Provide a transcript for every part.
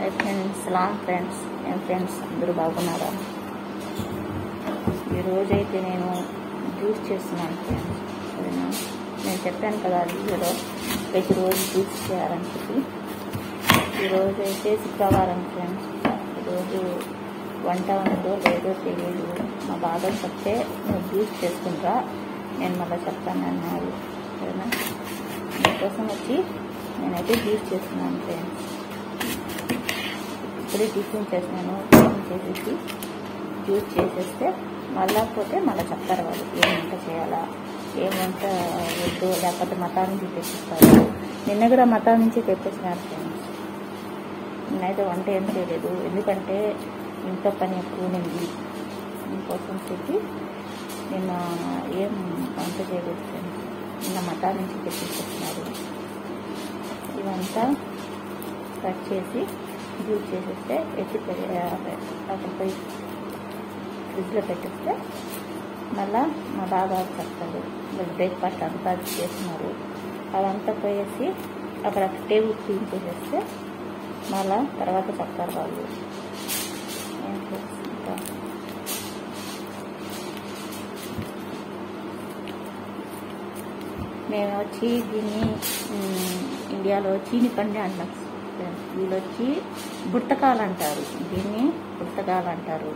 సలాం friends, ఏం friends అందరూ బాగున్నారా? ఈరోజైతే నేను జ్యూస్ చేస్తున్నాను ఫ్రెండ్స్. సరేనా, నేను చెప్పాను కదా వీడియోలో ప్రతిరోజు జ్యూస్ చేయాలని చెప్పి. ఈరోజైతే శుక్రవారం ఫ్రెండ్స్. ఈరోజు వంట ఉందో లేదో తెలియదు. మా బాగా చెప్తే నువ్వు జ్యూస్ చేసుకుంటా, నేను మళ్ళీ చెప్తాను అన్నారు. సరేనా, మీకోసం వచ్చి నేనైతే జ్యూస్ చేస్తున్నాను ఫ్రెండ్స్. ఇప్పుడే టిఫిన్ చేసినాను. టిఫిన్ చేసేసి జ్యూస్ చేసేస్తే మళ్ళీ చెప్తారు వాళ్ళు ఏం వంట చేయాలా, ఏం వంట వద్దు, లేకపోతే మతాల నుంచి తెప్పిస్తారు. నిన్న కూడా మతాల నుంచి తెప్పించినారు ఫ్రెండ్స్. నేనైతే వంట ఏం చేయలేదు, ఎందుకంటే ఇంట్లో పని ఎక్కువ ఉంది. దీనికోసం చెప్పి నిన్న ఏం వంట చేయలేదు ఫ్రెండ్స్. నిన్న మతాల నుంచి తెప్పించుకున్నారు. ఇవంతా కట్ చేసి జ్యూస్ చేసేస్తే ఎత్తి అక్కడ పోయి ఫ్రిడ్జ్లో పెట్టేస్తే మళ్ళా మా బాగా చెప్తారు. బ్రేక్ఫాస్ట్ అంతా చేస్తున్నారు. అదంతా పోయేసి అక్కడ టేబుల్ క్లీన్ చేసేస్తే మళ్ళా తర్వాత చెప్తారు వాళ్ళు. ఏం ఇంకా మేము వచ్చి దీన్ని ఇండియాలో చీని పండు అంటాం. వీళ్ళు వచ్చి బుట్టకాలు అంటారు, దీన్ని బుట్టకాలు అంటారు.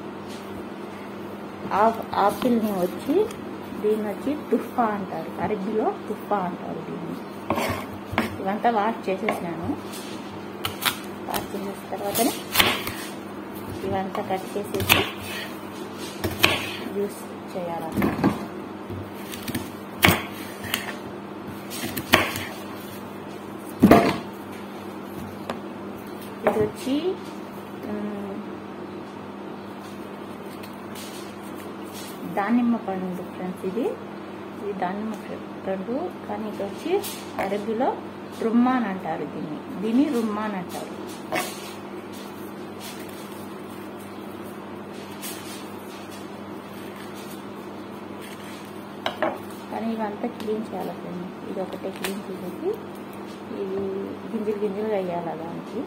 ఆపిల్ని వచ్చి దీన్ని వచ్చి తుఫా అంటారు, అరబీలో తుఫా అంటారు దీన్ని. ఇవంతా వాష్ చేసేసినాను. వాష్ చేసేసిన తర్వాతనే ఇవంతా కట్ చేసేసి జ్యూస్ చేయాలన్నమాట. ఇది వచ్చి దానిమ్మ పండు ఫ్రెండ్స్. ఇది దానిమ్మ పండు, కానీ ఇది వచ్చి అరబీలో రుమ్మాన్ అంటారు దీన్ని రుమ్మాన్ అంటారు. కానీ ఇవంతా క్లీన్ చేయాలి ఫ్రెండ్స్. ఇది ఒకటే క్లీన్ చేసేసి ఇది గింజలు వేయాలి దానికి.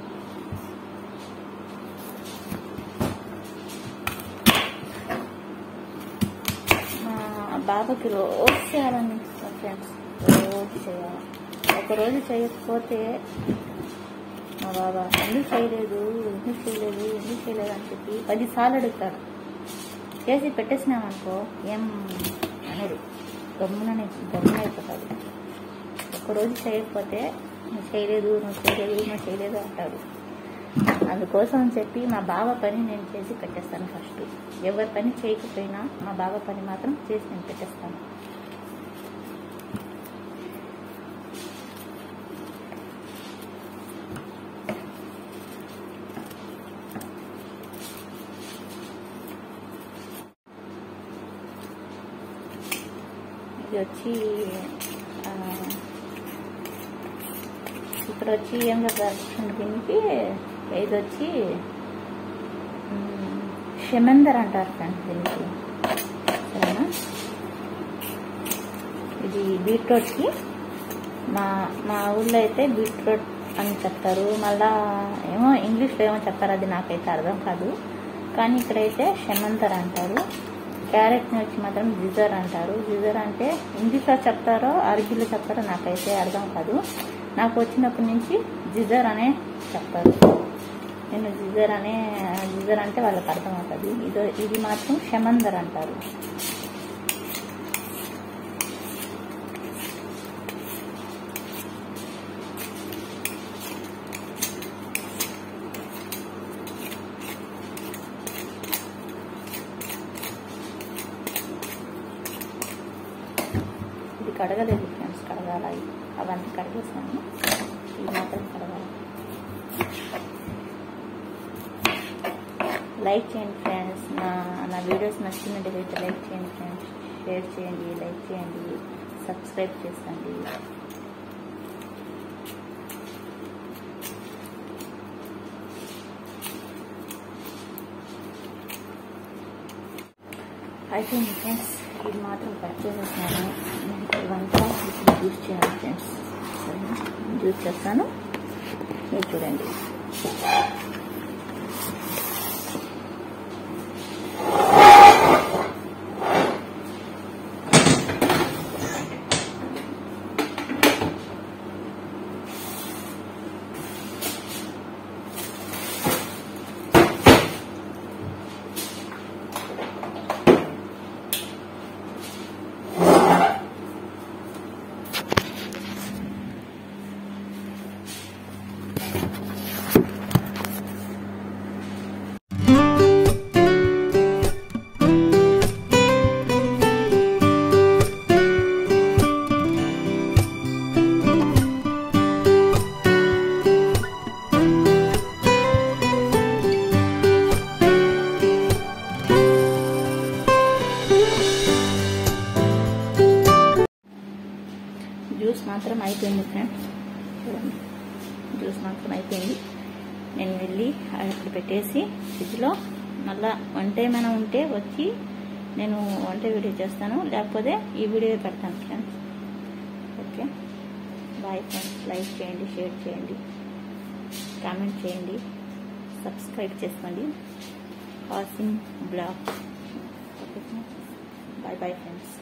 బాబాకి రోజు చేయాలని ఫ్రెండ్స్, రోజు చేయాలి. ఒకరోజు చేయకపోతే మా బాబా ఎందుకు చేయలేదు అని చెప్పి 10 సార్లు అడుగుతాడు. చేసి పెట్టేసినామనుకో ఏం అనడు, గమ్మునైపోతాడు. ఒకరోజు చేయకపోతే నువ్వు చేయలేదు అంటాడు. అందుకోసం చెప్పి మా బావ పని నేను చేసి పెట్టేస్తాను ఫస్ట్. ఎవరి పని చేయకపోయినా మా బావ పని మాత్రం చేసి నేను పెట్టేస్తాను. ఇది వచ్చి ఇక్కడ వచ్చి ఏం చెప్పారు దీనికి, ఇది వచ్చి షెమెందర్ అంటారు ఫ్రెండ్స్ దీనికి. సరేనా, ఇది బీట్రూట్కి మా ఊళ్ళో అయితే బీట్రూట్ అని చెప్తారు. మళ్ళా ఏమో ఇంగ్లీష్లో ఏమో చెప్తారు, అది నాకైతే అర్థం కాదు. కానీ ఇక్కడైతే షెమెందర్ అంటారు. క్యారెట్ని వచ్చి మాత్రం జిజర్ అంటారు. జిజర్ అంటే ఇంగ్లీష్లో చెప్తారో అరబీలో చెప్తారో నాకైతే అర్థం కాదు. నాకు వచ్చినప్పటి నుంచి జిజర్ అనే చెప్తారు. నేను జిజర్ అంటే వాళ్ళకి అర్థమవుతుంది. ఇది మాత్రం షెమందర్ అంటారు. ఇది కడగలేదు ఫ్రెండ్స్, కడగాలి. అవన్నీ కడిగేసాను, ఇది మాత్రం కడగాలి. లైక్ చేయండి ఫ్రెండ్స్. నా వీడియోస్ నచ్చినట్టయితే లైక్ చేయండి ఫ్రెండ్స్, షేర్ చేయండి, లైక్ చేయండి, సబ్స్క్రైబ్ చేసుకోండి. అయిపోయింది ఫ్రెండ్స్. ఇది మాత్రం కట్ చేసేసాను. ఇవంతా జ్యూస్ చేయాలి ఫ్రెండ్స్. జ్యూస్ చేస్తాను, మీరు చూడండి. అయిపోయింది. నేను వెళ్ళి అక్కడ పెట్టేసి ఫ్రిడ్జ్లో మళ్ళీ వంట ఏమైనా ఉంటే వచ్చి నేను వంట వీడియో చేస్తాను, లేకపోతే ఈ వీడియో పెడతాను friends. Okay, bye friends. Like చేయండి, షేర్ చేయండి, కామెంట్ చేయండి, సబ్స్క్రైబ్ చేసుకోండి. Kasim blog. Okay, bye bye friends.